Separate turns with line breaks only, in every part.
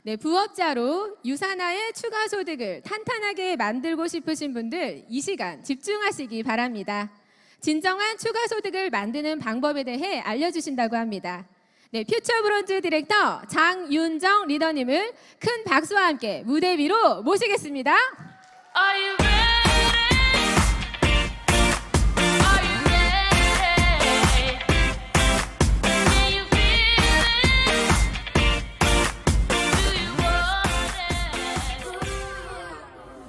네, 부업자로 유산화의 추가 소득을 탄탄하게 만들고 싶으신 분들 이 시간 집중하시기 바랍니다. 진정한 추가 소득을 만드는 방법에 대해 알려주신다고 합니다. 네, 퓨처 브론즈 디렉터 장윤정 리더님을 큰 박수와 함께 무대 위로 모시겠습니다.
Are you ready? Are you ready? Can you feel it? Do you want it?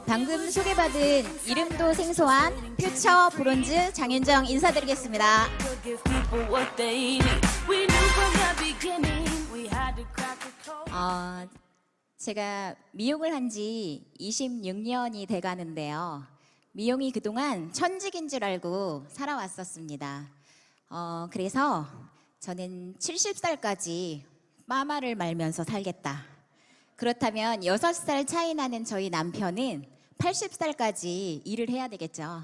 방금 소개받은 이름도 생소한 퓨처 브론즈 장윤정 인사드리겠습니다.
We'll give people what they need. We knew from the beginning we had to crack the code.
제가 미용을 한 지 26년이 돼가는데요. 미용이 그동안 천직인 줄 알고 살아왔었습니다. 그래서 저는 70살까지 파마를 말면서 살겠다. 그렇다면 6살 차이 나는 저희 남편은 80살까지 일을 해야 되겠죠.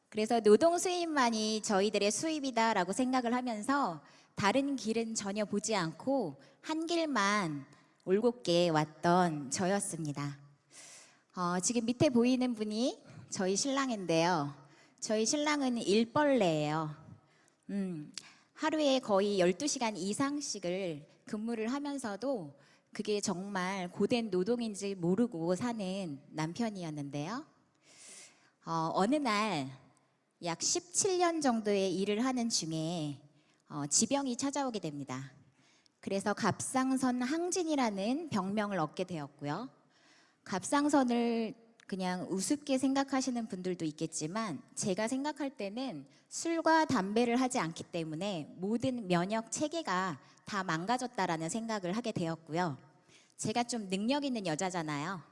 그래서 노동 수입만이 저희들의 수입이다라고 생각을 하면서 다른 길은 전혀 보지 않고 한 길만 올곧게 왔던 저였습니다. 지금 밑에 보이는 분이 저희 신랑인데요. 저희 신랑은 일벌레예요. 하루에 거의 12시간 이상씩을 근무를 하면서도 그게 정말 고된 노동인지 모르고 사는 남편이었는데요. 어느 날 약 17년 정도의 일을 하는 중에 지병이 찾아오게 됩니다. 그래서 갑상선 항진이라는 병명을 얻게 되었고요. 갑상선을 그냥 우습게 생각하시는 분들도 있겠지만 제가 생각할 때는 술과 담배를 하지 않기 때문에 모든 면역 체계가 다 망가졌다라는 생각을 하게 되었고요. 제가 좀 능력 있는 여자잖아요.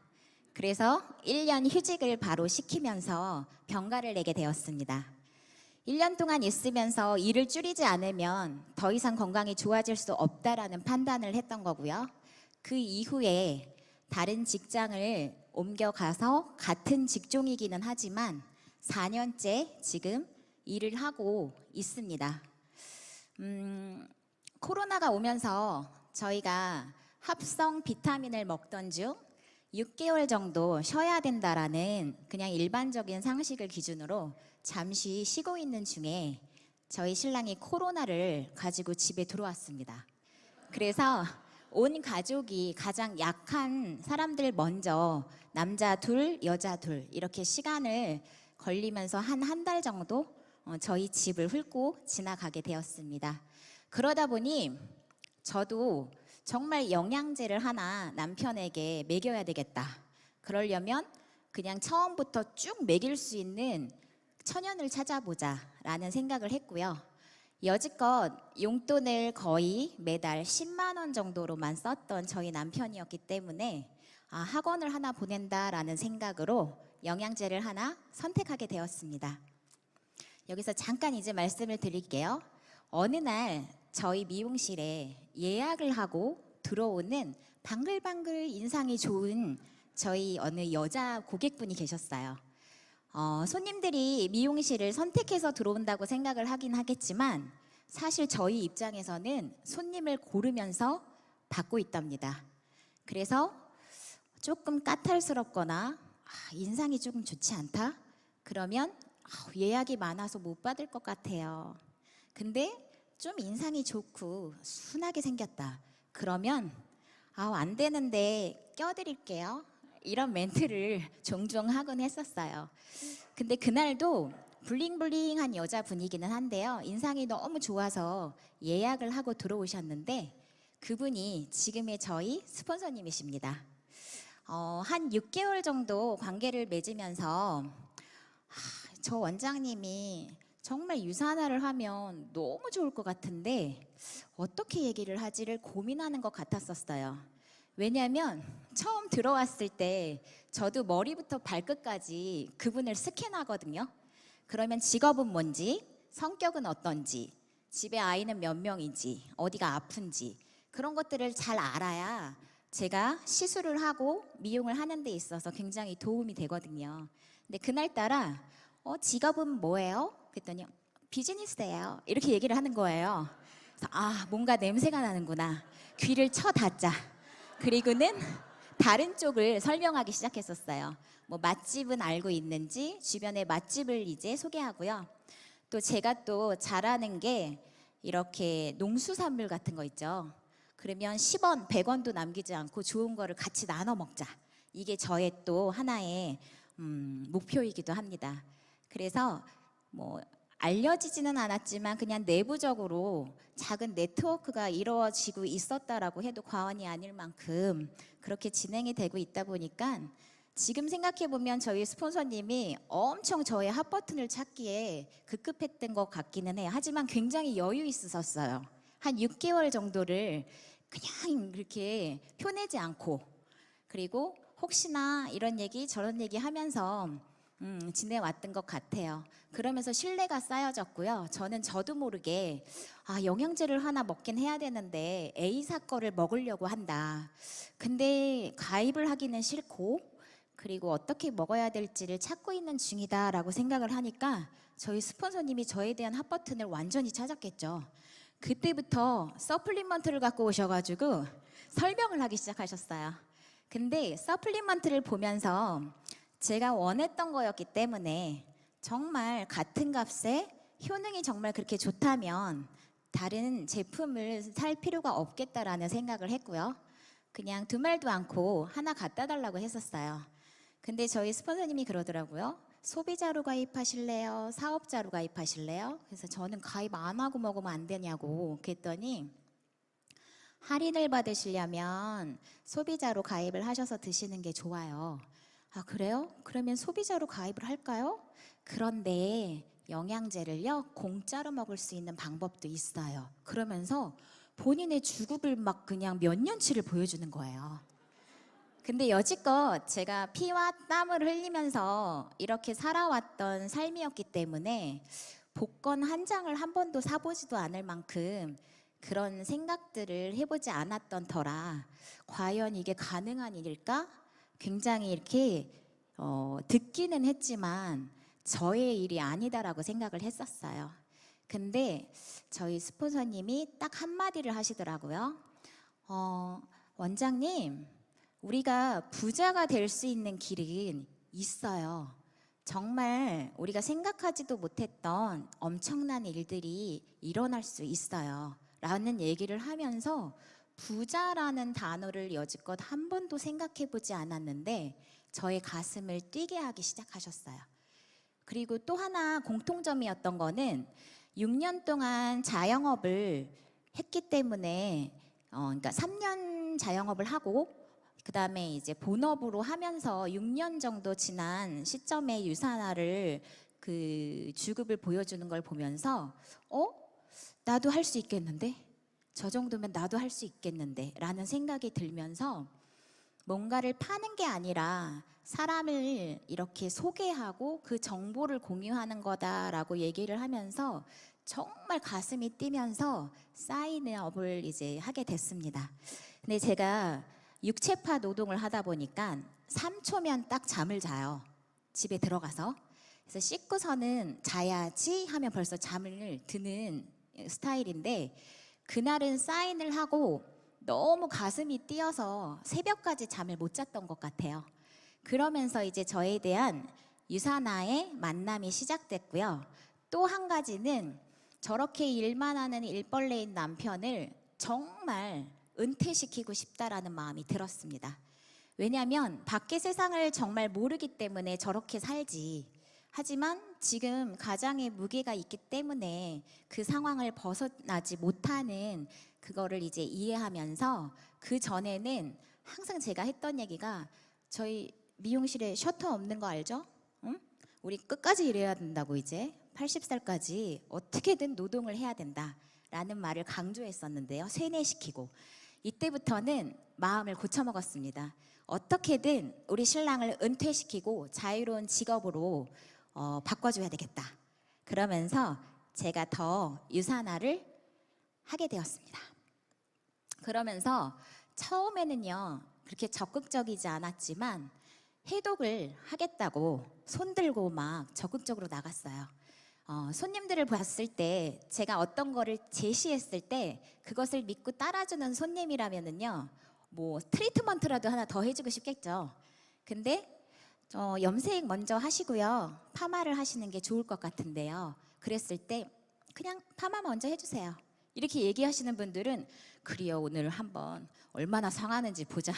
그래서 1년 휴직을 바로 시키면서 병가를 내게 되었습니다. 1년 동안 있으면서 일을 줄이지 않으면 더 이상 건강이 좋아질 수 없다라는 판단을 했던 거고요. 그 이후에 다른 직장을 옮겨가서 같은 직종이기는 하지만 4년째 지금 일을 하고 있습니다. 코로나가 오면서 저희가 합성 비타민을 먹던 중 6개월 정도 쉬어야 된다라는 그냥 일반적인 상식을 기준으로 잠시 쉬고 있는 중에 저희 신랑이 코로나를 가지고 집에 들어왔습니다. 그래서 온 가족이 가장 약한 사람들 먼저 남자 둘, 여자 둘 이렇게 시간을 걸리면서 한 달 정도 저희 집을 훑고 지나가게 되었습니다. 그러다 보니 저도 정말 영양제를 하나 남편에게 먹여야 되겠다. 그러려면 그냥 처음부터 쭉 먹일 수 있는 천연을 찾아보자 라는 생각을 했고요. 여지껏 용돈을 거의 매달 10만 원 정도로만 썼던 저희 남편이었기 때문에 학원을 하나 보낸다라는 생각으로 영양제를 하나 선택하게 되었습니다. 여기서 잠깐 이제 말씀을 드릴게요. 어느 날 저희 미용실에 예약을 하고 들어오는 방글방글 인상이 좋은 저희 어느 여자 고객분이 계셨어요. 손님들이 미용실을 선택해서 들어온다고 생각을 하긴 하겠지만 사실 저희 입장에서는 손님을 고르면서 받고 있답니다. 그래서 조금 까탈스럽거나 인상이 조금 좋지 않다? 그러면 예약이 많아서 못 받을 것 같아요. 근데 좀 인상이 좋고 순하게 생겼다. 그러면 안 되는데 껴드릴게요. 이런 멘트를 종종 하곤 했었어요. 근데 그날도 블링블링한 여자분이기는 한데요. 인상이 너무 좋아서 예약을 하고 들어오셨는데 그분이 지금의 저희 스폰서님이십니다. 한 6개월 정도 관계를 맺으면서 저 원장님이 정말 유산화를 하면 너무 좋을 것 같은데 어떻게 얘기를 하지를 고민하는 것 같았었어요. 왜냐하면 처음 들어왔을 때 저도 머리부터 발끝까지 그분을 스캔하거든요. 그러면 직업은 뭔지, 성격은 어떤지, 집에 아이는 몇 명인지, 어디가 아픈지 그런 것들을 잘 알아야 제가 시술을 하고 미용을 하는 데 있어서 굉장히 도움이 되거든요. 근데 그날따라 직업은 뭐예요? 그랬더니 비즈니스예요. 이렇게 얘기를 하는 거예요. 그래서 뭔가 냄새가 나는구나. 귀를 쳐닫자. 그리고는 다른 쪽을 설명하기 시작했었어요. 뭐 맛집은 알고 있는지 주변에 맛집을 이제 소개하고요. 또 제가 또 잘하는 게 이렇게 농수산물 같은 거 있죠. 그러면 10원, 100원도 남기지 않고 좋은 거를 같이 나눠 먹자. 이게 저의 또 하나의 목표이기도 합니다. 그래서 뭐 알려지지는 않았지만 그냥 내부적으로 작은 네트워크가 이루어지고 있었다라고 해도 과언이 아닐 만큼 그렇게 진행이 되고 있다 보니까 지금 생각해 보면 저희 스폰서님이 엄청 저의 핫 버튼을 찾기에 급급했던 것 같기는 해요. 하지만 굉장히 여유 있으셨어요. 한 6개월 정도를 그냥 이렇게 표내지 않고, 그리고 혹시나 이런 얘기 저런 얘기 하면서 지내왔던 것 같아요. 그러면서 신뢰가 쌓여졌고요. 저도 모르게 영양제를 하나 먹긴 해야 되는데 A사 거를 먹으려고 한다. 근데 가입을 하기는 싫고, 그리고 어떻게 먹어야 될지를 찾고 있는 중이다라고 생각을 하니까 저희 스폰서님이 저에 대한 핫 버튼을 완전히 찾았겠죠. 그때부터 서플리먼트를 갖고 오셔가지고 설명을 하기 시작하셨어요. 근데 서플리먼트를 보면서 제가 원했던 거였기 때문에 정말 같은 값에 효능이 정말 그렇게 좋다면 다른 제품을 살 필요가 없겠다라는 생각을 했고요. 그냥 두 말도 않고 하나 갖다 달라고 했었어요. 근데 저희 스폰서님이 그러더라고요. 소비자로 가입하실래요? 사업자로 가입하실래요? 그래서 저는 가입 안 하고 먹으면 안 되냐고 그랬더니, 할인을 받으시려면 소비자로 가입을 하셔서 드시는 게 좋아요. 아, 그래요? 그러면 소비자로 가입을 할까요? 그런데 영양제를요, 공짜로 먹을 수 있는 방법도 있어요. 그러면서 본인의 주급을 막 그냥 몇 년치를 보여주는 거예요. 근데 여지껏 제가 피와 땀을 흘리면서 이렇게 살아왔던 삶이었기 때문에 복권 한 장을 한 번도 사보지도 않을 만큼 그런 생각들을 해보지 않았던 터라 과연 이게 가능한 일일까? 굉장히 이렇게 듣기는 했지만 저의 일이 아니다라고 생각을 했었어요. 근데 저희 스폰서님이 딱 한마디를 하시더라고요. 원장님, 우리가 부자가 될 수 있는 길은 있어요. 정말 우리가 생각하지도 못했던 엄청난 일들이 일어날 수 있어요. 라는 얘기를 하면서 부자라는 단어를 여지껏 한 번도 생각해 보지 않았는데 저의 가슴을 뛰게 하기 시작하셨어요. 그리고 또 하나 공통점이었던 거는 6년 동안 자영업을 했기 때문에 그러니까 3년 자영업을 하고 그 다음에 이제 본업으로 하면서 6년 정도 지난 시점에 유산화를 그 주급을 보여주는 걸 보면서 나도 할 수 있겠는데? 저 정도면 나도 할 수 있겠는데? 라는 생각이 들면서 뭔가를 파는 게 아니라 사람을 이렇게 소개하고 그 정보를 공유하는 거다라고 얘기를 하면서 정말 가슴이 뛰면서 사인업을 이제 하게 됐습니다. 근데 제가 육체파 노동을 하다 보니까 3초면 딱 잠을 자요. 집에 들어가서. 그래서 씻고서는 자야지 하면 벌써 잠을 드는 스타일인데, 그날은 사인을 하고 너무 가슴이 뛰어서 새벽까지 잠을 못 잤던 것 같아요. 그러면서 이제 저에 대한 유산화의 만남이 시작됐고요. 또 한 가지는 저렇게 일만 하는 일벌레인 남편을 정말 은퇴시키고 싶다라는 마음이 들었습니다. 왜냐하면 밖의 세상을 정말 모르기 때문에 저렇게 살지. 하지만 지금 가장의 무게가 있기 때문에 그 상황을 벗어나지 못하는 그거를 이제 이해하면서, 그 전에는 항상 제가 했던 얘기가, 저희 미용실에 셔터 없는 거 알죠? 응? 우리 끝까지 일해야 된다고, 이제 80살까지 어떻게든 노동을 해야 된다라는 말을 강조했었는데요. 세뇌시키고 이때부터는 마음을 고쳐먹었습니다. 어떻게든 우리 신랑을 은퇴시키고 자유로운 직업으로 바꿔줘야 되겠다. 그러면서 제가 더 유산화를 하게 되었습니다. 그러면서 처음에는요, 그렇게 적극적이지 않았지만 해독을 하겠다고 손들고 막 적극적으로 나갔어요. 손님들을 봤을 때, 제가 어떤 거를 제시했을 때 그것을 믿고 따라주는 손님이라면은요, 뭐 트리트먼트라도 하나 더 해주고 싶겠죠. 근데 염색 먼저 하시고요. 파마를 하시는 게 좋을 것 같은데요. 그랬을 때 그냥 파마 먼저 해주세요. 이렇게 얘기하시는 분들은 그래요, 오늘 한번 얼마나 상하는지 보자.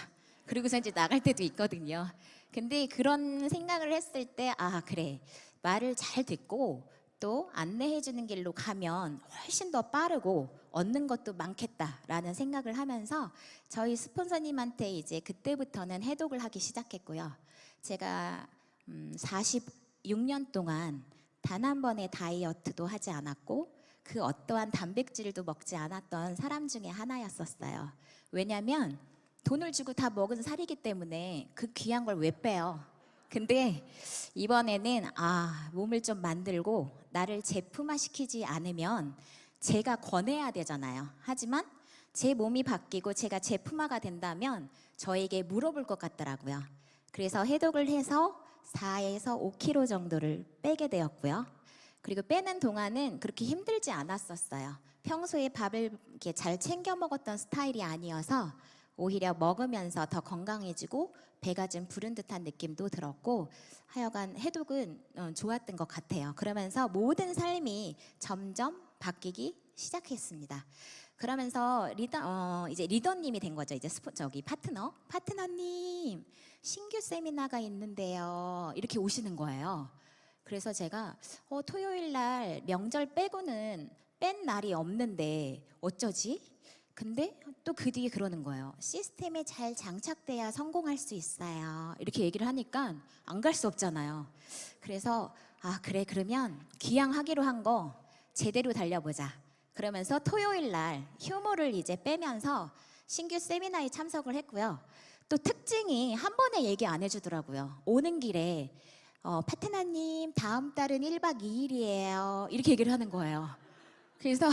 그리고서 이제 나갈 때도 있거든요. 근데 그런 생각을 했을 때 아, 그래, 말을 잘 듣고 또 안내해 주는 길로 가면 훨씬 더 빠르고 얻는 것도 많겠다라는 생각을 하면서 저희 스폰서님한테 이제 그때부터는 해독을 하기 시작했고요. 제가 46년 동안 단 한 번의 다이어트도 하지 않았고 그 어떠한 단백질도 먹지 않았던 사람 중에 하나였었어요. 왜냐하면 돈을 주고 다 먹은 살이기 때문에 그 귀한 걸 왜 빼요? 근데 이번에는 몸을 좀 만들고 나를 제품화시키지 않으면 제가 권해야 되잖아요. 하지만 제 몸이 바뀌고 제가 제품화가 된다면 저에게 물어볼 것 같더라고요. 그래서 해독을 해서 4에서 5kg 정도를 빼게 되었고요. 그리고 빼는 동안은 그렇게 힘들지 않았었어요. 평소에 밥을 이렇게 잘 챙겨 먹었던 스타일이 아니어서 오히려 먹으면서 더 건강해지고 배가 좀 부른 듯한 느낌도 들었고 하여간 해독은 좋았던 것 같아요. 그러면서 모든 삶이 점점 바뀌기 시작했습니다. 그러면서 이제 리더님이 된 거죠. 이제 파트너님 신규 세미나가 있는데요. 이렇게 오시는 거예요. 그래서 제가 토요일 날 명절 빼고는 뺀 날이 없는데 어쩌지? 근데 또 그 뒤에 그러는 거예요. 시스템에 잘 장착돼야 성공할 수 있어요. 이렇게 얘기를 하니까 안 갈 수 없잖아요. 그래서 그래, 그러면 기양하기로 한 거 제대로 달려보자. 그러면서 토요일 날 휴무를 이제 빼면서 신규 세미나에 참석을 했고요. 또 특징이 한 번에 얘기 안 해주더라고요. 오는 길에 파트너님 다음 달은 1박 2일이에요. 이렇게 얘기를 하는 거예요. 그래서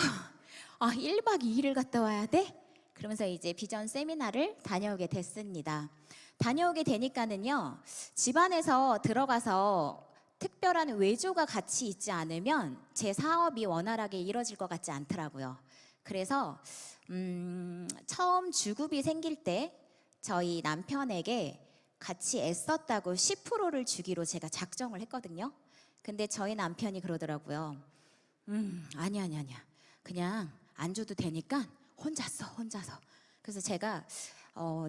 1박 2일을 갔다 와야 돼? 그러면서 이제 비전 세미나를 다녀오게 됐습니다. 다녀오게 되니까는요, 집안에서 들어가서 특별한 외조가 같이 있지 않으면 제 사업이 원활하게 이루어질 것 같지 않더라고요. 그래서 처음 주급이 생길 때 저희 남편에게 같이 애썼다고 10%를 주기로 제가 작정을 했거든요. 근데 저희 남편이 그러더라고요. 아니야. 그냥 안 줘도 되니까 혼자서. 그래서 제가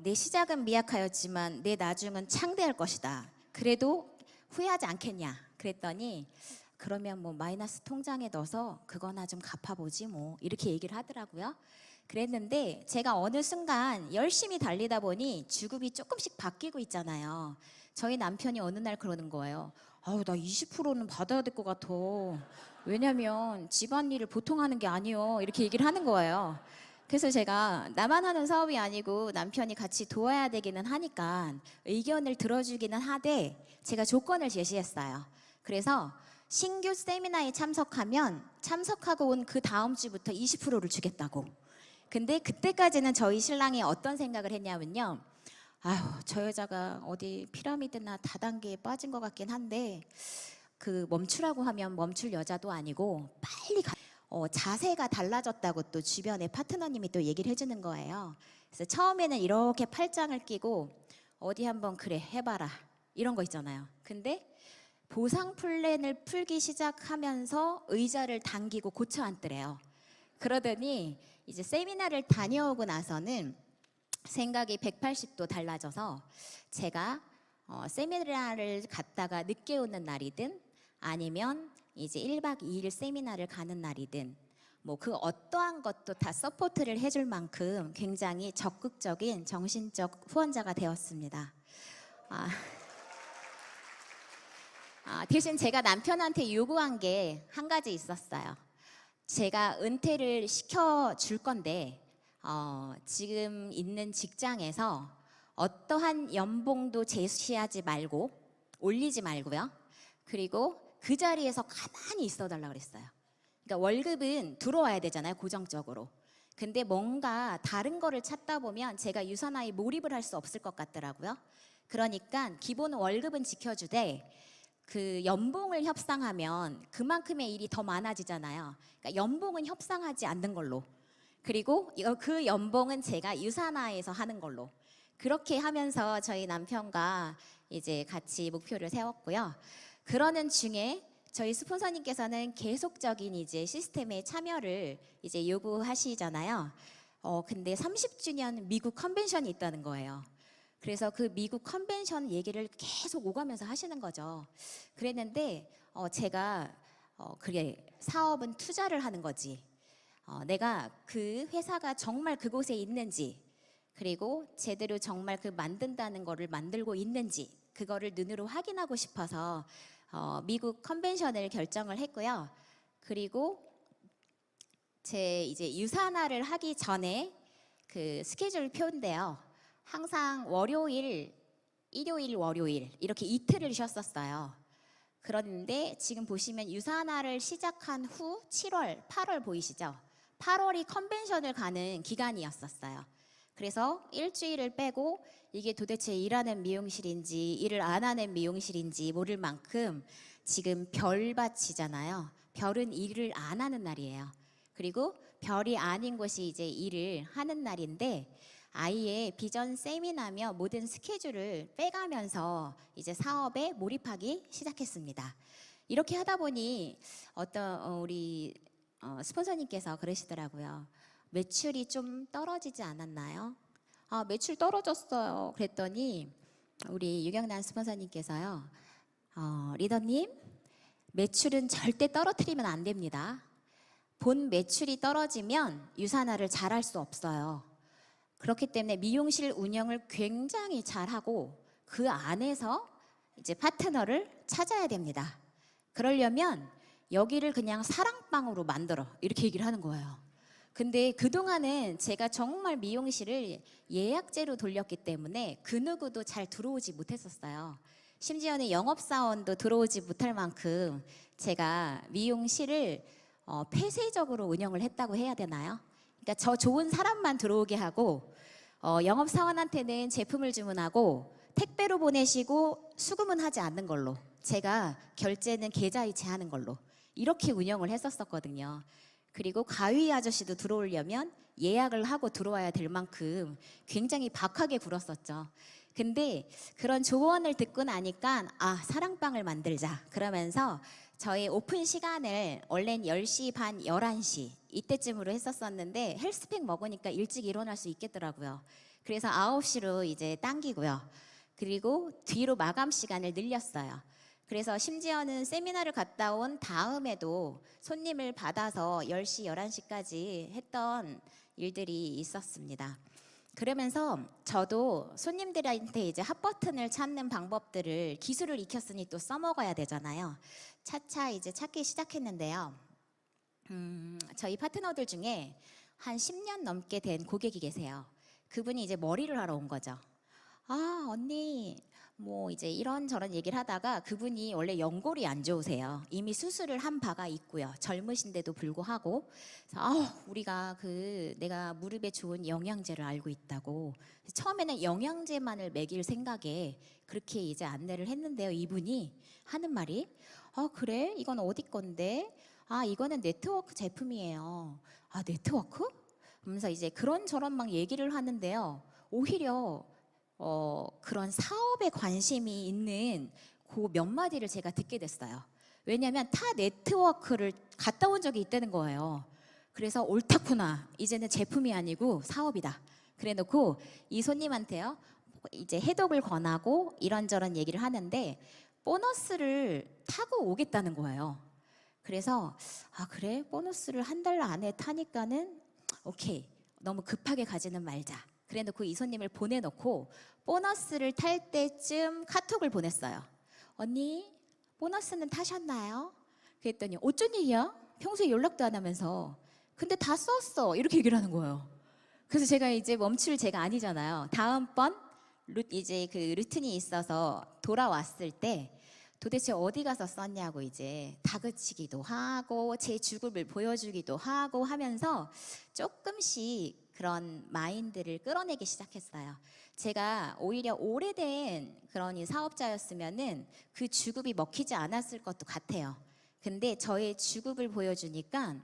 내 시작은 미약하였지만 내 나중은 창대할 것이다. 그래도 후회하지 않겠냐. 그랬더니 그러면 뭐 마이너스 통장에 넣어서 그거나 좀 갚아보지 뭐 이렇게 얘기를 하더라고요. 그랬는데 제가 어느 순간 열심히 달리다 보니 주급이 조금씩 바뀌고 있잖아요. 저희 남편이 어느 날 그러는 거예요. 나 20%는 받아야 될 것 같아. 왜냐면 집안일을 보통 하는 게 아니요. 이렇게 얘기를 하는 거예요. 그래서 제가 나만 하는 사업이 아니고 남편이 같이 도와야 되기는 하니까 의견을 들어주기는 하되 제가 조건을 제시했어요. 그래서 신규 세미나에 참석하고 온 그 다음 주부터 20%를 주겠다고. 근데 그때까지는 저희 신랑이 어떤 생각을 했냐면요. 저 여자가 어디 피라미드나 다단계에 빠진 것 같긴 한데 그 멈추라고 하면 멈출 여자도 아니고 빨리 자세가 달라졌다고 또 주변에 파트너님이 또 얘기를 해주는 거예요. 그래서 처음에는 이렇게 팔짱을 끼고 어디 한번 그래 해봐라 이런 거 있잖아요. 근데 보상 플랜을 풀기 시작하면서 의자를 당기고 고쳐 앉더래요. 그러더니 이제 세미나를 다녀오고 나서는 생각이 180도 달라져서 제가 세미나를 갔다가 늦게 오는 날이든 아니면 이제 1박 2일 세미나를 가는 날이든 뭐 그 어떠한 것도 다 서포트를 해줄 만큼 굉장히 적극적인 정신적 후원자가 되었습니다. 대신 제가 남편한테 요구한 게 한 가지 있었어요. 제가 은퇴를 시켜줄 건데 지금 있는 직장에서 어떠한 연봉도 제시하지 말고 올리지 말고요. 그리고 그 자리에서 가만히 있어달라고 그랬어요. 그러니까 월급은 들어와야 되잖아요, 고정적으로. 근데 뭔가 다른 거를 찾다 보면 제가 유사나에 몰입을 할 수 없을 것 같더라고요. 그러니까 기본 월급은 지켜주되 그 연봉을 협상하면 그만큼의 일이 더 많아지잖아요. 그러니까 연봉은 협상하지 않는 걸로. 그리고 그 연봉은 제가 유사나에서 하는 걸로. 그렇게 하면서 저희 남편과 이제 같이 목표를 세웠고요. 그러는 중에 저희 스폰서님께서는 계속적인 이제 시스템에 참여를 이제 요구하시잖아요. 근데 30주년 미국 컨벤션이 있다는 거예요. 그래서 그 미국 컨벤션 얘기를 계속 오가면서 하시는 거죠. 그랬는데 제가 그래, 사업은 투자를 하는 거지. 내가 그 회사가 정말 그곳에 있는지, 그리고 제대로 정말 그 만든다는 거를 만들고 있는지 그거를 눈으로 확인하고 싶어서 미국 컨벤션을 결정을 했고요. 그리고 제 이제 유산화를 하기 전에 그 스케줄 표인데요. 항상 월요일, 일요일, 월요일 이렇게 이틀을 쉬었었어요. 그런데 지금 보시면 유산화를 시작한 후 7월, 8월 보이시죠? 8월이 컨벤션을 가는 기간이었었어요. 그래서 일주일을 빼고 이게 도대체 일하는 미용실인지 일을 안 하는 미용실인지 모를 만큼 지금 별밭이잖아요. 별은 일을 안 하는 날이에요. 그리고 별이 아닌 곳이 이제 일을 하는 날인데 아예 비전 세미나며 모든 스케줄을 빼가면서 이제 사업에 몰입하기 시작했습니다. 이렇게 하다 보니 어떤 우리 스폰서님께서 그러시더라고요. 매출이 좀 떨어지지 않았나요? 매출 떨어졌어요. 그랬더니 우리 유경란 스폰서님께서요. 리더님, 매출은 절대 떨어뜨리면 안 됩니다. 본 매출이 떨어지면 유산화를 잘할 수 없어요. 그렇기 때문에 미용실 운영을 굉장히 잘하고 그 안에서 이제 파트너를 찾아야 됩니다. 그러려면 여기를 그냥 사랑방으로 만들어 이렇게 얘기를 하는 거예요. 근데 그동안은 제가 정말 미용실을 예약제로 돌렸기 때문에 그 누구도 잘 들어오지 못했었어요. 심지어는 영업사원도 들어오지 못할 만큼 제가 미용실을 폐쇄적으로 운영을 했다고 해야 되나요? 그러니까 저 좋은 사람만 들어오게 하고 영업사원한테는 제품을 주문하고 택배로 보내시고 수금은 하지 않는 걸로, 제가 결제는 계좌이체 하는 걸로 이렇게 운영을 했었거든요. 그리고 가위 아저씨도 들어오려면 예약을 하고 들어와야 될 만큼 굉장히 박하게 굴었었죠. 근데 그런 조언을 듣고 나니까 사랑방을 만들자 그러면서 저희 오픈 시간을 원래는 10시 반, 11시 이때쯤으로 했었었는데 헬스팩 먹으니까 일찍 일어날 수 있겠더라고요. 그래서 9시로 이제 당기고요. 그리고 뒤로 마감 시간을 늘렸어요. 그래서 심지어는 세미나를 갔다 온 다음에도 손님을 받아서 10시, 11시까지 했던 일들이 있었습니다. 그러면서 저도 손님들한테 이제 핫버튼을 찾는 방법들을 기술을 익혔으니 또 써먹어야 되잖아요. 차차 이제 찾기 시작했는데요. 저희 파트너들 중에 한 10년 넘게 된 고객이 계세요. 그분이 이제 머리를 하러 온 거죠. 언니 뭐 이제 이런저런 얘기를 하다가 그분이 원래 연골이 안 좋으세요. 이미 수술을 한 바가 있고요. 젊으신데도 불구하고 그래서 우리가 내가 무릎에 좋은 영양제를 알고 있다고 처음에는 영양제만을 먹일 생각에 그렇게 이제 안내를 했는데요. 이분이 하는 말이 그래? 이건 어디 건데? 이거는 네트워크 제품이에요. 네트워크? 그러면서 이제 그런저런 막 얘기를 하는데요. 오히려 그런 사업에 관심이 있는 그 몇 마디를 제가 듣게 됐어요. 왜냐하면 타 네트워크를 갔다 온 적이 있다는 거예요. 그래서 옳다구나. 이제는 제품이 아니고 사업이다. 그래 놓고 이 손님한테요. 이제 해독을 권하고 이런저런 얘기를 하는데 보너스를 타고 오겠다는 거예요. 그래서 그래? 보너스를 한 달 안에 타니까는 오케이. 너무 급하게 가지는 말자. 그래 놓고 이 손님을 보내놓고 보너스를 탈 때쯤 카톡을 보냈어요. 언니, 보너스는 타셨나요? 그랬더니 어쩐 일이야? 평소에 연락도 안 하면서. 근데 다 썼어. 이렇게 얘기를 하는 거예요. 그래서 제가 이제 멈출 제가 아니잖아요. 다음번 이제 그 루틴이 있어서 돌아왔을 때 도대체 어디 가서 썼냐고 이제 다그치기도 하고 제 죽음을 보여주기도 하고 하면서 조금씩 그런 마인드를 끌어내기 시작했어요. 제가 오히려 오래된 그런 이 사업자였으면은 그 주급이 먹히지 않았을 것도 같아요. 근데 저의 주급을 보여주니까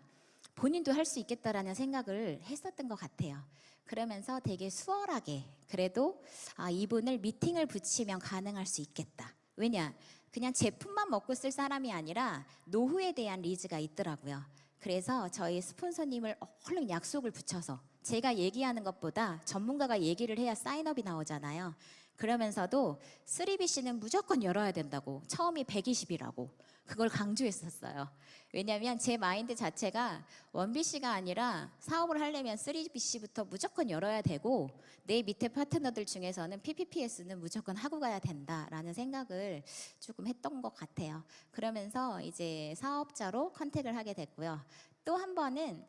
본인도 할 수 있겠다라는 생각을 했었던 것 같아요. 그러면서 되게 수월하게 그래도 이분을 미팅을 붙이면 가능할 수 있겠다. 왜냐? 그냥 제품만 먹고 쓸 사람이 아니라 노후에 대한 니즈가 있더라고요. 그래서 저희 스폰서님을 얼른 약속을 붙여서 제가 얘기하는 것보다 전문가가 얘기를 해야 사인업이 나오잖아요. 그러면서도 3BC는 무조건 열어야 된다고, 처음이 120이라고 그걸 강조했었어요. 왜냐하면 제 마인드 자체가 1BC가 아니라 사업을 하려면 3BC부터 무조건 열어야 되고 내 밑에 파트너들 중에서는 PPPS는 무조건 하고 가야 된다라는 생각을 조금 했던 것 같아요. 그러면서 이제 사업자로 컨택을 하게 됐고요. 또 한 번은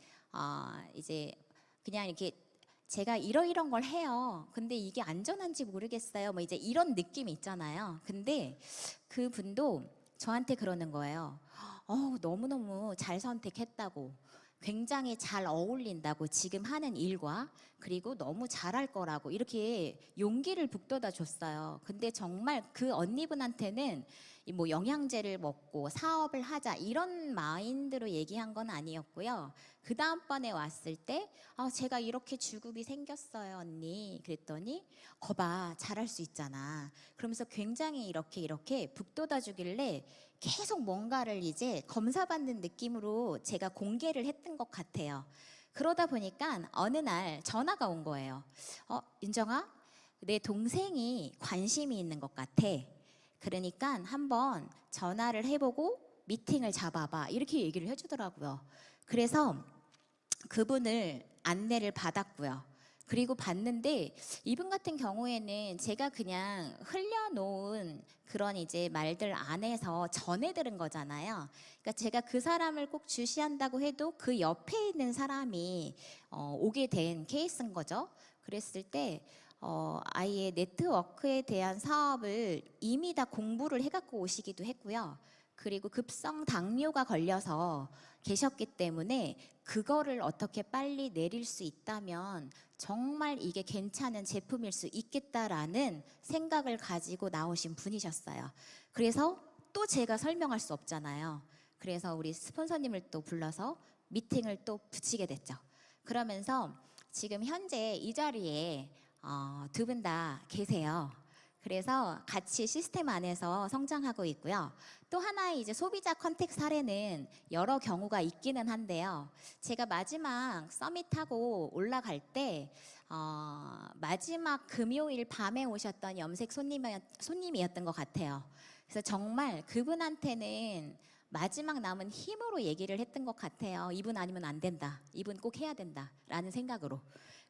이제 그냥 이렇게 제가 이런 걸 해요. 근데 이게 안전한지 모르겠어요. 뭐 이제 이런 느낌이 있잖아요. 근데 그 분도 저한테 그러는 거예요. 너무너무 잘 선택했다고. 굉장히 잘 어울린다고 지금 하는 일과 그리고 너무 잘할 거라고 이렇게 용기를 북돋아 줬어요. 근데 정말 그 언니분한테는 뭐 영양제를 먹고 사업을 하자 이런 마인드로 얘기한 건 아니었고요. 그 다음번에 왔을 때 제가 이렇게 주급이 생겼어요 언니 그랬더니 거봐 잘할 수 있잖아 그러면서 굉장히 이렇게 북돋아 주길래 계속 뭔가를 이제 검사받는 느낌으로 제가 공개를 했던 것 같아요. 그러다 보니까 어느 날 전화가 온 거예요. 윤정아, 내 동생이 관심이 있는 것 같아. 그러니까 한번 전화를 해보고 미팅을 잡아봐. 이렇게 얘기를 해주더라고요. 그래서 그분을 안내를 받았고요. 그리고 봤는데 이분 같은 경우에는 제가 그냥 흘려놓은 그런 이제 말들 안에서 전해 들은 거잖아요. 그러니까 제가 그 사람을 꼭 주시한다고 해도 그 옆에 있는 사람이 오게 된 케이스인 거죠. 그랬을 때 아예 네트워크에 대한 사업을 이미 다 공부를 해갖고 오시기도 했고요. 그리고 급성 당뇨가 걸려서 계셨기 때문에 그거를 어떻게 빨리 내릴 수 있다면 정말 이게 괜찮은 제품일 수 있겠다라는 생각을 가지고 나오신 분이셨어요. 그래서 또 제가 설명할 수 없잖아요. 그래서 우리 스폰서님을 또 불러서 미팅을 또 붙이게 됐죠. 그러면서 지금 현재 이 자리에 두 분 다 계세요. 그래서 같이 시스템 안에서 성장하고 있고요. 또 하나의 이제 소비자 컨택 사례는 여러 경우가 있기는 한데요. 제가 마지막 서밋하고 올라갈 때 마지막 금요일 밤에 오셨던 염색 손님이었던 것 같아요. 그래서 정말 그분한테는 마지막 남은 힘으로 얘기를 했던 것 같아요. 이분 아니면 안 된다. 이분 꼭 해야 된다. 라는 생각으로.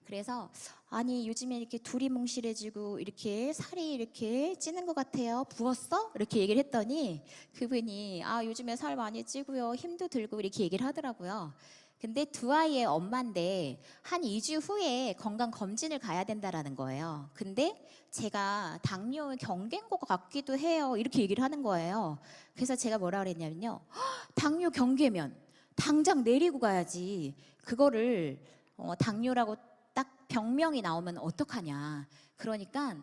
그래서 아니 요즘에 이렇게 둘이 뭉실해지고 이렇게 살이 이렇게 찌는 것 같아요. 부었어? 이렇게 얘기를 했더니 그분이 요즘에 살 많이 찌고요. 힘도 들고 이렇게 얘기를 하더라고요. 근데 두 아이의 엄마인데 한 2주 후에 건강 검진을 가야 된다라는 거예요. 근데 제가 당뇨 경계인 것 같기도 해요. 이렇게 얘기를 하는 거예요. 그래서 제가 뭐라 그랬냐면요. 당뇨 경계면 당장 내리고 가야지. 그거를 당뇨라고 딱 병명이 나오면 어떡하냐. 그러니까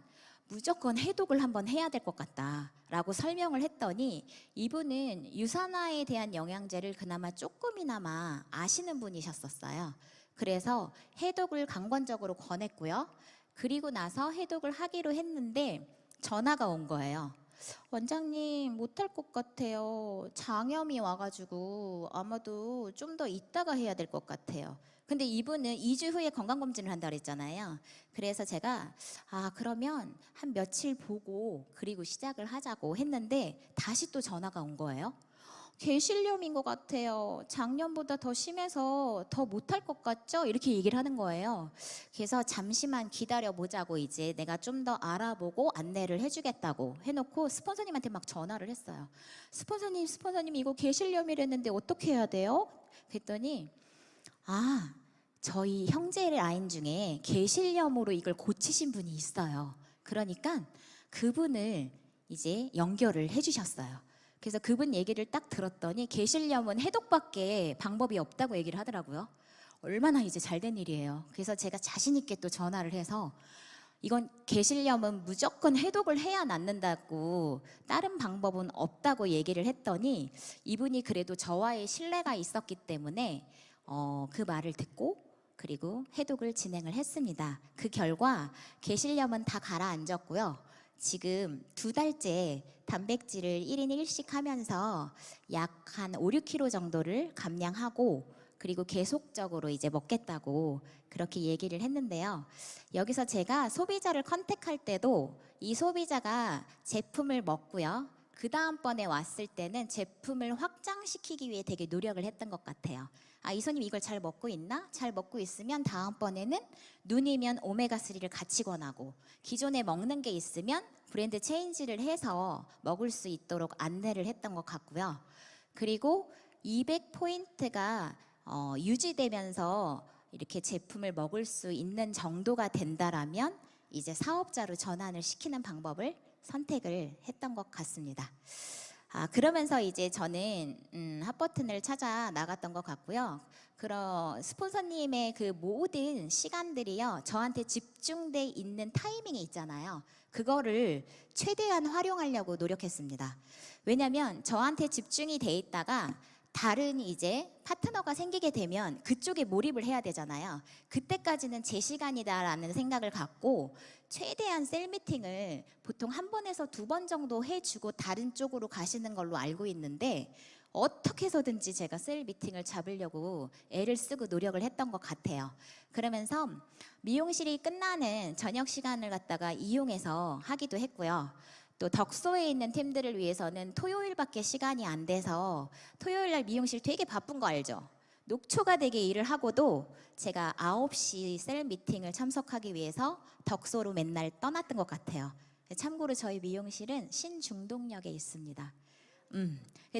무조건 해독을 한번 해야 될 것 같다라고 설명을 했더니 이분은 유산화에 대한 영양제를 그나마 조금이나마 아시는 분이셨었어요. 그래서 해독을 강권적으로 권했고요. 그리고 나서 해독을 하기로 했는데 전화가 온 거예요. 원장님 못할 것 같아요. 장염이 와가지고 아마도 좀 더 있다가 해야 될 것 같아요. 근데 이분은 2주 후에 건강검진을 한다고 그랬잖아요. 그래서 제가 그러면 한 며칠 보고 그리고 시작을 하자고 했는데 다시 또 전화가 온 거예요. 궤실염인 것 같아요. 작년보다 더 심해서 더 못할 것 같죠? 이렇게 얘기를 하는 거예요. 그래서 잠시만 기다려보자고 이제 내가 좀 더 알아보고 안내를 해주겠다고 해놓고 스폰서님한테 막 전화를 했어요. 스폰서님 이거 궤실염이랬는데 어떻게 해야 돼요? 그랬더니 저희 형제 라인 중에 궤실염으로 이걸 고치신 분이 있어요. 그러니까 그분을 이제 연결을 해주셨어요. 그래서 그분 얘기를 딱 들었더니 궤실염은 해독밖에 방법이 없다고 얘기를 하더라고요. 얼마나 이제 잘된 일이에요. 그래서 제가 자신 있게 또 전화를 해서 이건 궤실염은 무조건 해독을 해야 낫는다고 다른 방법은 없다고 얘기를 했더니 이분이 그래도 저와의 신뢰가 있었기 때문에 그 말을 듣고 그리고 해독을 진행을 했습니다. 그 결과 개실염은 다 가라앉았고요. 지금 2달째 단백질을 1인 1식 하면서 약 한 5, 6kg 정도를 감량하고 그리고 계속적으로 이제 먹겠다고 그렇게 얘기를 했는데요. 여기서 제가 소비자를 컨택할 때도 이 소비자가 제품을 먹고요. 그 다음번에 왔을 때는 제품을 확장시키기 위해 되게 노력을 했던 것 같아요. 아, 이 손님 이걸 잘 먹고 있나? 잘 먹고 있으면 다음번에는 눈이면 오메가3를 같이 권하고 기존에 먹는 게 있으면 브랜드 체인지를 해서 먹을 수 있도록 안내를 했던 것 같고요. 그리고 200포인트가 유지되면서 이렇게 제품을 먹을 수 있는 정도가 된다라면 이제 사업자로 전환을 시키는 방법을 선택을 했던 것 같습니다. 그러면서 이제 저는 핫버튼을 찾아 나갔던 것 같고요. 그런 스폰서님의 그 모든 시간들이요, 저한테 집중돼 있는 타이밍이 있잖아요. 그거를 최대한 활용하려고 노력했습니다. 왜냐하면 저한테 집중이 돼 있다가 다른 이제 파트너가 생기게 되면 그쪽에 몰입을 해야 되잖아요. 그때까지는 제 시간이다라는 생각을 갖고 최대한 셀 미팅을 보통 1번에서 2번 정도 해주고 다른 쪽으로 가시는 걸로 알고 있는데 어떻게 해서든지 제가 셀 미팅을 잡으려고 애를 쓰고 노력을 했던 것 같아요. 그러면서 미용실이 끝나는 저녁 시간을 갖다가 이용해서 하기도 했고요. 또 덕소에 있는 팀들을 위해서는 토요일밖에 시간이 안 돼서 토요일 날 미용실 되게 바쁜 거 알죠? 녹초가 되게 일을 하고도 제가 9시 셀 미팅을 참석하기 위해서 덕소로 맨날 떠났던 것 같아요. 참고로 저희 미용실은 신중동역에 있습니다.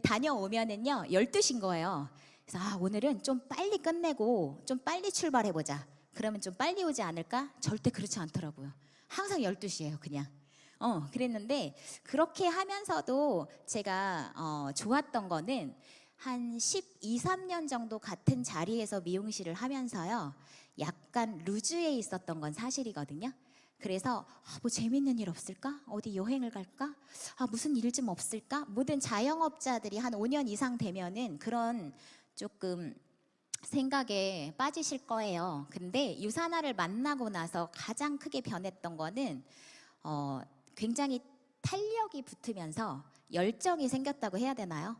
다녀오면은요 12시인 거예요. 그래서 오늘은 좀 빨리 끝내고 좀 빨리 출발해보자. 그러면 좀 빨리 오지 않을까? 절대 그렇지 않더라고요. 항상 12시예요 그냥. 그랬는데 그렇게 하면서도 제가 좋았던 거는 한 12, 13년 정도 같은 자리에서 미용실을 하면서요. 약간 루즈에 있었던 건 사실이거든요. 그래서 뭐 재밌는 일 없을까? 어디 여행을 갈까? 무슨 일 좀 없을까? 모든 자영업자들이 한 5년 이상 되면은 그런 조금 생각에 빠지실 거예요. 근데 유사나를 만나고 나서 가장 크게 변했던 거는 굉장히 탄력이 붙으면서 열정이 생겼다고 해야 되나요?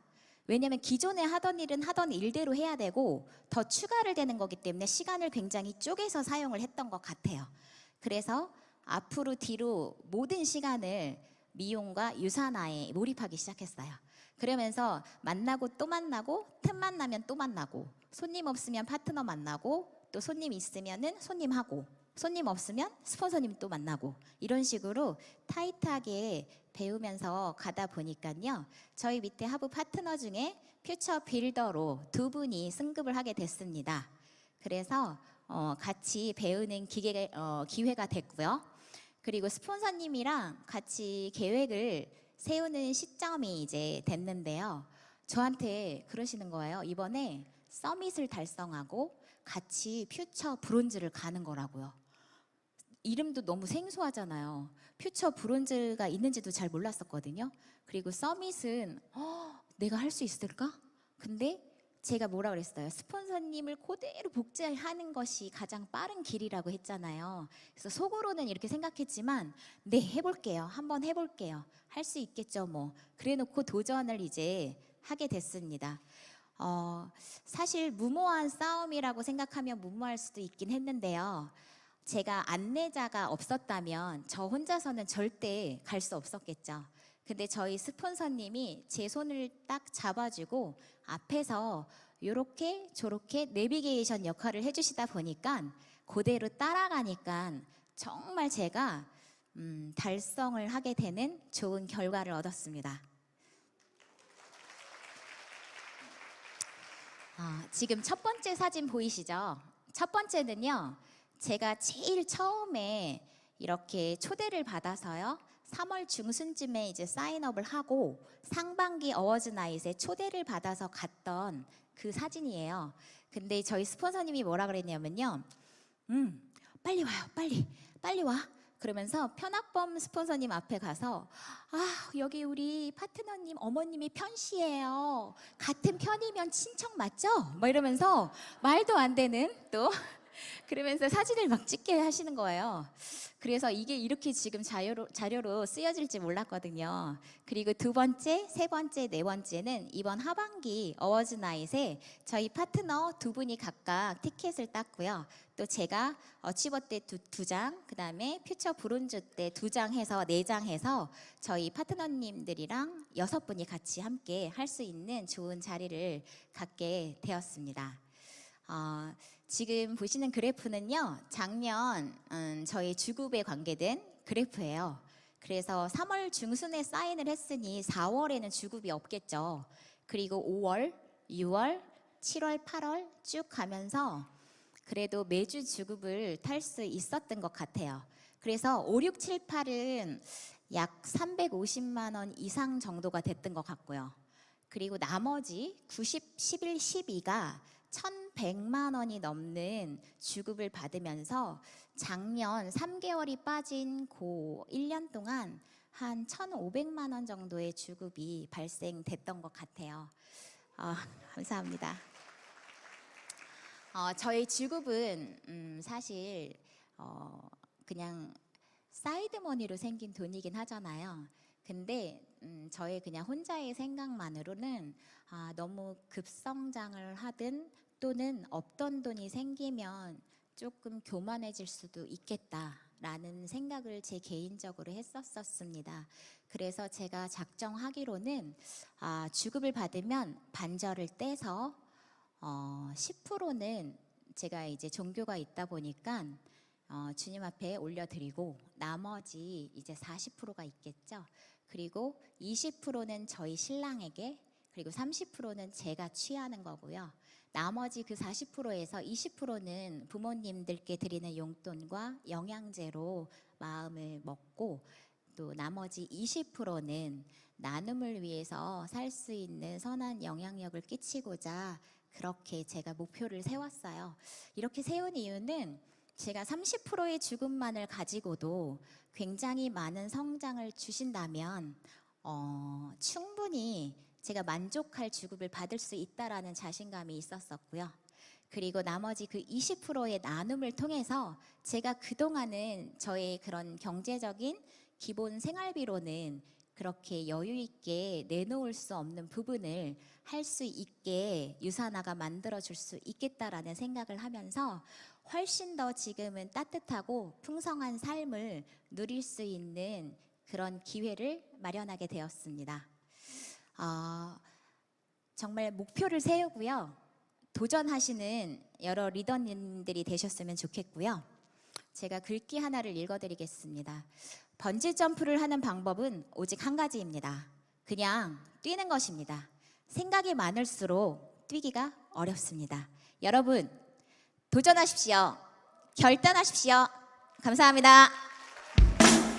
왜냐하면 기존에 하던 일은 하던 일대로 해야 되고 더 추가를 되는 거기 때문에 시간을 굉장히 쪼개서 사용을 했던 것 같아요. 그래서 앞으로 뒤로 모든 시간을 미용과 유사나에 몰입하기 시작했어요. 그러면서 만나고 또 만나고 틈만 나면 또 만나고 손님 없으면 파트너 만나고 또 손님 있으면은 손님하고 손님 없으면 스폰서님 또 만나고 이런 식으로 타이트하게 배우면서 가다 보니까요. 저희 밑에 하부 파트너 중에 퓨처 빌더로 2분이 승급을 하게 됐습니다. 그래서 같이 배우는 기회가 됐고요. 그리고 스폰서님이랑 같이 계획을 세우는 시점이 이제 됐는데요. 저한테 그러시는 거예요. 이번에 서밋을 달성하고 같이 퓨처 브론즈를 가는 거라고요. 이름도 너무 생소하잖아요. 퓨처 브론즈가 있는지도 잘 몰랐었거든요. 그리고 서밋은 내가 할 수 있을까? 근데 제가 뭐라 그랬어요? 스폰서님을 그대로 복제하는 것이 가장 빠른 길이라고 했잖아요. 그래서 속으로는 이렇게 생각했지만 네, 해볼게요. 한번 해볼게요. 할 수 있겠죠 뭐. 그래놓고 도전을 이제 하게 됐습니다. 사실 무모한 싸움이라고 생각하면 무모할 수도 있긴 했는데요. 제가 안내자가 없었다면 저 혼자서는 절대 갈 수 없었겠죠. 근데 저희 스폰서님이 제 손을 딱 잡아주고 앞에서 요렇게 저렇게 내비게이션 역할을 해주시다 보니까 그대로 따라가니까 정말 제가 달성을 하게 되는 좋은 결과를 얻었습니다. 지금 첫 번째 사진 보이시죠? 첫 번째는요. 제가 제일 처음에 이렇게 초대를 받아서요. 3월 중순쯤에 이제 사인업을 하고 상반기 어워즈 나잇에 초대를 받아서 갔던 그 사진이에요. 근데 저희 스폰서님이 뭐라 그랬냐면요. 빨리 와요. 빨리 와. 그러면서 편학범 스폰서님 앞에 가서 여기 우리 파트너님 어머님이 편씨예요. 같은 편이면 친척 맞죠? 뭐 이러면서 말도 안 되는 또 그러면서 사진을 막 찍게 하시는 거예요. 그래서 이게 이렇게 지금 자료로 쓰여질지 몰랐거든요. 그리고 두 번째, 세 번째, 네 번째는 이번 하반기 어워즈 나잇에 저희 파트너 두 분이 각각 티켓을 땄고요. 또 제가 어치버 때 두 장, 그다음에 퓨처 브론즈 때 2장 해서 4장 해서 저희 파트너님들이랑 6분이 같이 함께 할 수 있는 좋은 자리를 갖게 되었습니다. 지금 보시는 그래프는요, 작년 저희 주급에 관계된 그래프예요. 그래서 3월 중순에 사인을 했으니 4월에는 주급이 없겠죠. 그리고 5월, 6월, 7월, 8월 쭉 가면서 그래도 매주 주급을 탈 수 있었던 것 같아요. 그래서 5, 6, 7, 8은 약 350만 원 이상 정도가 됐던 것 같고요. 그리고 나머지 90, 11, 12가 1,100만 원이 넘는 주급을 받으면서 작년 3개월이 빠진 그 1년 동안 한 1,500만 원 정도의 주급이 발생됐던 것 같아요. 감사합니다. 저희 주급은 사실 그냥 사이드머니로 생긴 돈이긴 하잖아요. 근데 저의 그냥 혼자의 생각만으로는 너무 급성장을 하든 또는 없던 돈이 생기면 조금 교만해질 수도 있겠다라는 생각을 제 개인적으로 했었습니다. 그래서 제가 작정하기로는 주급을 받으면 반절을 떼서 10%는 제가 이제 종교가 있다 보니까 주님 앞에 올려드리고 나머지 이제 40%가 있겠죠. 그리고 20%는 저희 신랑에게, 그리고 30%는 제가 취하는 거고요. 나머지 그 40%에서 20%는 부모님들께 드리는 용돈과 영양제로 마음을 먹고, 또 나머지 20%는 나눔을 위해서 살 수 있는 선한 영향력을 끼치고자 그렇게 제가 목표를 세웠어요. 이렇게 세운 이유는 제가 30%의 주급만을 가지고도 굉장히 많은 성장을 주신다면 충분히 제가 만족할 주급을 받을 수 있다라는 자신감이 있었었고요. 그리고 나머지 그 20%의 나눔을 통해서 제가 그동안은 저의 그런 경제적인 기본 생활비로는 그렇게 여유 있게 내놓을 수 없는 부분을 할 수 있게 유사나가 만들어줄 수 있겠다라는 생각을 하면서 훨씬 더 지금은 따뜻하고 풍성한 삶을 누릴 수 있는 그런 기회를 마련하게 되었습니다. 정말 목표를 세우고요. 도전하시는 여러 리더님들이 되셨으면 좋겠고요. 제가 글귀 하나를 읽어드리겠습니다. 번지 점프를 하는 방법은 오직 한 가지입니다. 그냥 뛰는 것입니다. 생각이 많을수록 뛰기가 어렵습니다. 여러분, 도전하십시오. 결단하십시오. 감사합니다.